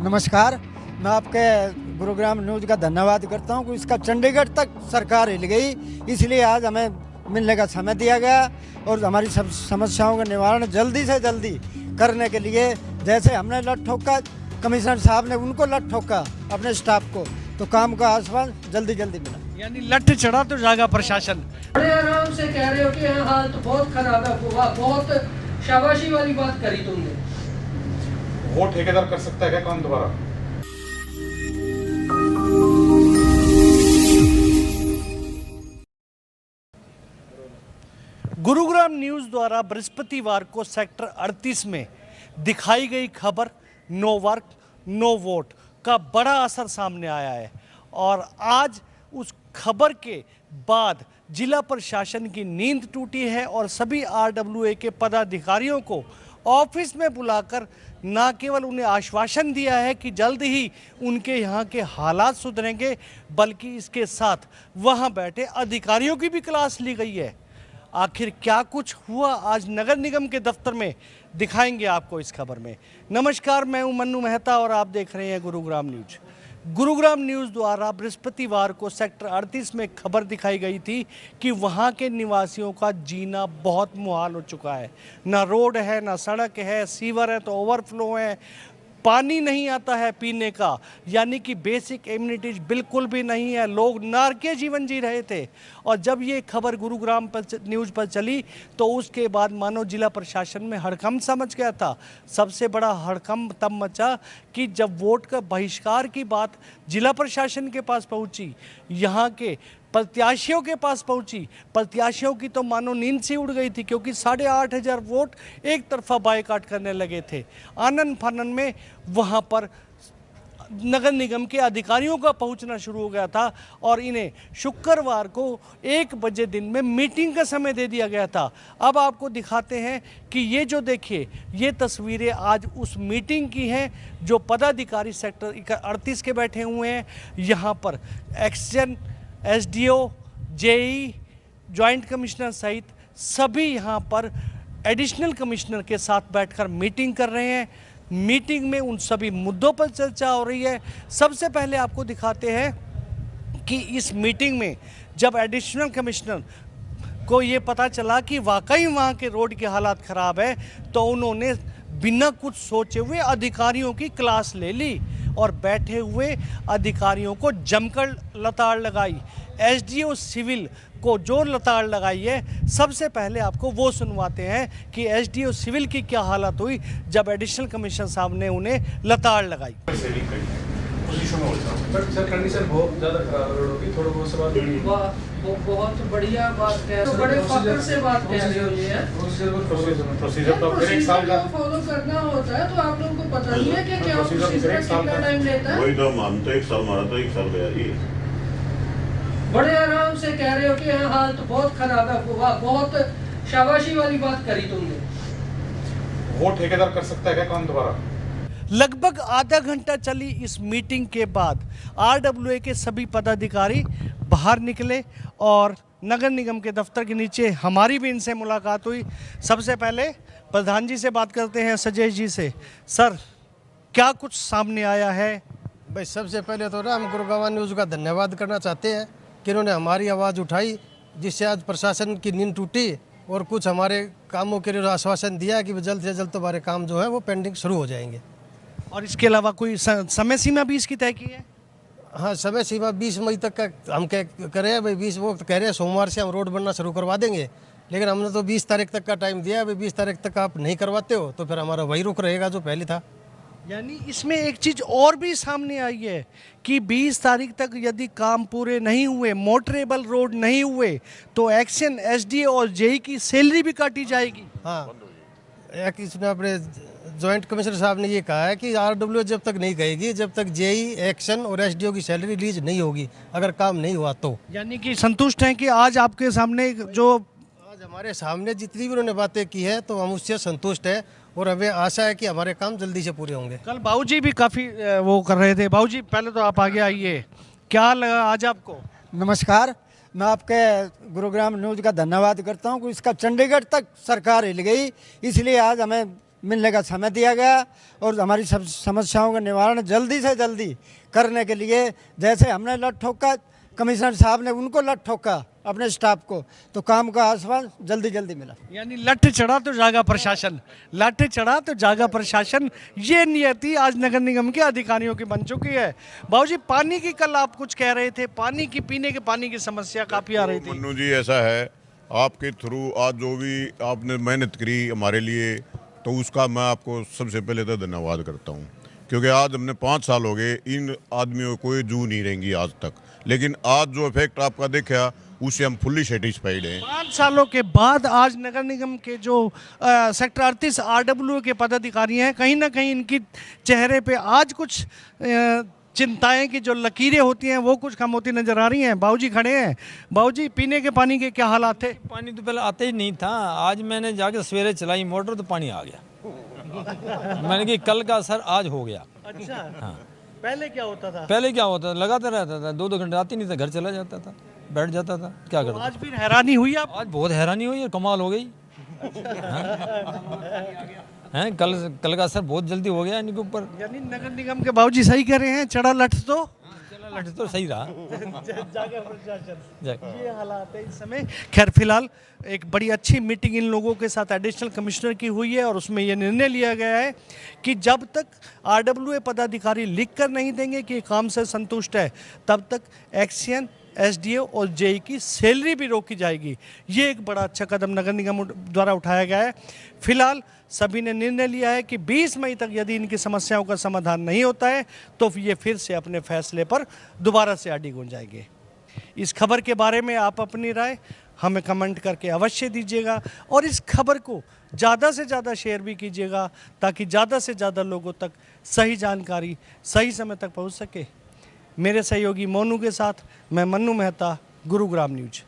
नमस्कार। मैं आपके गुरुग्राम न्यूज़ का धन्यवाद करता हूँ कि इसका चंडीगढ़ तक सरकार हिल गई, इसलिए आज हमें मिलने का समय दिया गया और हमारी सब समस्याओं का निवारण जल्दी से जल्दी करने के लिए, जैसे हमने लठ ठोका, कमिश्नर साहब ने उनको लठ ठोका अपने स्टाफ को, तो काम का आश्वासन जल्दी जल्दी मिला। यानी लठ चढ़ा तो जागा प्रशासन। बड़े आराम से कह रहे हो कि हाँ हाल तो बहुत खराब है, बहुत शाबाशी वाली बात करी तुमने। वो ठेकेदार कर सकता है क्या काम दोबारा? गुरुग्राम न्यूज़ द्वारा बृहस्पतिवार को सेक्टर 38 में दिखाई गई खबर नो वर्क नो वोट का बड़ा असर सामने आया है और आज उस खबर के बाद जिला प्रशासन की नींद टूटी है और सभी आरडब्ल्यूए के पदाधिकारियों को ऑफिस में बुलाकर न केवल उन्हें आश्वासन दिया है कि जल्द ही उनके यहाँ के हालात सुधरेंगे, बल्कि इसके साथ वहाँ बैठे अधिकारियों की भी क्लास ली गई है। आखिर क्या कुछ हुआ आज नगर निगम के दफ्तर में, दिखाएंगे आपको इस खबर में। नमस्कार, मैं हूं मन्नू मेहता और आप देख रहे हैं गुरुग्राम न्यूज़। गुरुग्राम न्यूज़ द्वारा बृहस्पतिवार को सेक्टर 38 में खबर दिखाई गई थी कि वहां के निवासियों का जीना बहुत मुहाल हो चुका है। ना रोड है, ना सड़क है, सीवर है तो ओवरफ्लो है, पानी नहीं आता है पीने का, यानी कि बेसिक एमिनिटीज बिल्कुल भी नहीं है। लोग नारकीय जीवन जी रहे थे और जब ये खबर गुरुग्राम पर न्यूज़ पर चली तो उसके बाद मानो जिला प्रशासन में हड़कंप समझ गया था। सबसे बड़ा हड़कंप तब मचा कि जब वोट का बहिष्कार की बात जिला प्रशासन के पास पहुंची, यहाँ के प्रत्याशियों के पास पहुंची। प्रत्याशियों की तो मानो नींद से उड़ गई थी, क्योंकि 8,500 वोट एक तरफा बायकाट करने लगे थे। आनन फानन में वहां पर नगर निगम के अधिकारियों का पहुंचना शुरू हो गया था और इन्हें शुक्रवार को 1 बजे दिन में मीटिंग का समय दे दिया गया था। अब आपको दिखाते हैं कि ये जो देखिए, ये तस्वीरें आज उस मीटिंग की हैं जो पदाधिकारी सेक्टर 38 के बैठे हुए हैं। यहाँ पर action, SDO, JE, joint commissioner सहित सभी यहाँ पर एडिशनल कमिश्नर के साथ बैठकर मीटिंग कर रहे हैं। मीटिंग में उन सभी मुद्दों पर चर्चा हो रही है। सबसे पहले आपको दिखाते हैं कि इस मीटिंग में जब एडिशनल कमिश्नर को ये पता चला कि वाकई वहाँ के रोड के हालात ख़राब है, तो उन्होंने बिना कुछ सोचे हुए अधिकारियों की क्लास ले ली और बैठे हुए अधिकारियों को जमकर लताड़ लगाई। एसडीओ सिविल को जो लताड़ लगाई है, सबसे पहले आपको वो सुनवाते हैं कि एसडीओ सिविल की क्या हालत हुई जब एडिशनल कमिश्नर साहब ने उन्हें लताड़ लगाई। सर कंडीशन बहुत ज़्यादा खराब है रोडों की, थोड़ा बहुत सवाल बहुत बढ़िया बात कह रहे हो, बड़े फख्र से बात कह रहे हो। ये है प्रोसीजर तो फिर 1 साल का फॉलो करना होता है, तो आप लोगों को पता नहीं है कि क्या प्रोसीजर कितना टाइम लेता है। वही तो हम तो 1 साल, हमारा तो 1 साल गया जी। बड़े आराम से कह रहे हो कि हाँ हाल तो बहुत खराब है, बहुत शाबाशी वाली बात करी तुमने। वो ठेकेदार कर सकता है क्या काम दोबारा? लगभग आधा घंटा चली इस मीटिंग के बाद आरडब्ल्यूए के सभी पदाधिकारी बाहर निकले और नगर निगम के दफ्तर के नीचे हमारी भी इनसे मुलाकात हुई। सबसे पहले प्रधान जी से बात करते हैं, सजेश जी से। सर, क्या कुछ सामने आया है? भाई सबसे पहले तो ना हम गुरुग्राम न्यूज़ का धन्यवाद करना चाहते हैं कि इन्होंने हमारी आवाज़ उठाई, जिससे आज प्रशासन की नींद टूटी और कुछ हमारे कामों के लिए आश्वासन दिया कि जल्द से जल्द हमारे काम जो है वो पेंडिंग शुरू हो जाएंगे। और इसके अलावा कोई समय सीमा भी इसकी तय की है? हाँ, समय सीमा 20 मई तक का हम कह रहे हैं भाई। 20 वो कह रहे हैं सोमवार से हम रोड बनना शुरू करवा देंगे, लेकिन हमने तो 20 तारीख तक का टाइम दिया है। भाई 20 तारीख तक आप नहीं करवाते हो तो फिर हमारा वही रुख रहेगा जो पहले था। यानी इसमें एक चीज़ और भी सामने आई है कि 20 तारीख तक यदि काम पूरे नहीं हुए, मोटरेबल रोड नहीं हुए, तो एक्शन, एसडीओ और जेई की सैलरी भी काटी जाएगी। हाँ, एक इसने अपने जॉइंट कमिश्नर साहब ने ये कहा है कि आरडब्ल्यू जब तक नहीं कहेगी, जब तक जेई, एक्शन और एसडीओ की सैलरी रिलीज नहीं होगी, अगर काम नहीं हुआ तो। यानी कि संतुष्ट हैं कि आज आपके सामने जो आज हमारे सामने जितनी भी उन्होंने बातें की है तो हम उससे संतुष्ट है और हमें आशा है कि हमारे काम जल्दी से पूरे होंगे। कल बाबूजी भी काफ़ी वो कर रहे थे। बाबूजी, पहले तो आप आगे आइए, क्या लगा आज आपको? नमस्कार। मैं आपके गुरुग्राम न्यूज़ का धन्यवाद करता हूँ कि इसका चंडीगढ़ तक सरकार हिल गई, इसलिए आज हमें मिलने का समय दिया गया और हमारी सब समस्याओं का निवारण जल्दी से जल्दी करने के लिए, जैसे हमने लठ ठोका, कमिश्नर साहब ने उनको लठ ठोका अपने स्टाफ को, तो काम का आश्वासन जल्दी जल्दी मिला। यानी लठ चढ़ा तो जागा प्रशासन, लठ चढ़ा तो जागा प्रशासन, ये नियति आज नगर निगम के अधिकारियों की बन चुकी है। बाबूजी, पानी की कल आप कुछ कह रहे थे, पानी की, पीने के पानी की समस्या काफी आ रही थी। मन्नू जी, ऐसा है, आपके थ्रू आज जो भी आपने मेहनत करी हमारे लिए, तो उसका मैं आपको सबसे पहले तो धन्यवाद करता हूँ, क्योंकि आज हमने 5 साल हो गए, इन आदमियों को कोई जू नहीं रहेंगी आज तक, लेकिन आज जो इफेक्ट आपका देखा उससे हम फुल्ली सेटिस्फाइड हैं। 5 सालों के बाद आज नगर निगम के जो सेक्टर 38 RWA के पदाधिकारी हैं, कहीं ना कहीं इनकी चेहरे पे आज कुछ चिंताएं की जो लकीरें होती हैं वो कुछ कम होती नजर आ रही हैं। बाबूजी खड़े हैं। बाबूजी, पीने के पानी के क्या हालात थे? पानी तो पहले आते ही नहीं था, आज मैंने जाके सवेरे चलाई मोटर तो पानी आ गया। मैंने कि कल का असर आज हो गया। अच्छा, हाँ, पहले क्या होता था? पहले क्या होता था, लगाता रहता था, 2-2 घंटे आती नहीं था, घर चला जाता था, बैठ जाता था, क्या करता। आज फिर हैरानी हुई आप? आज बहुत हैरानी हुई है, कमाल हो गई हैं। कल का असर बहुत जल्दी हो गया इनके ऊपर। यानी नगर निगम के बाबूजी सही कह रहे हैं, चढ़ा लठ तो लठ तो सही रहा। जागा प्रशासन, ये हालात है इस समय। खैर, फिलहाल एक बड़ी अच्छी मीटिंग इन लोगों के साथ एडिशनल कमिश्नर की हुई है और उसमें यह निर्णय लिया गया है कि जब तक RWA पदाधिकारी लिख कर नहीं देंगे कि काम से संतुष्ट है, तब तक एक्सियन, SDO और JE की सैलरी भी रोकी जाएगी। ये एक बड़ा अच्छा कदम नगर निगम द्वारा उठाया गया है। फिलहाल सभी ने निर्णय लिया है कि 20 मई तक यदि इनकी समस्याओं का समाधान नहीं होता है तो ये फिर से अपने फैसले पर दोबारा से आड़ी गूंजाएंगे। इस खबर के बारे में आप अपनी राय हमें कमेंट करके अवश्य दीजिएगा और इस खबर को ज़्यादा से ज़्यादा शेयर भी कीजिएगा ताकि ज़्यादा से ज़्यादा लोगों तक सही जानकारी सही समय तक पहुंच सके। मेरे सहयोगी मोनू के साथ मैं मन्नू मेहता, गुरुग्राम न्यूज।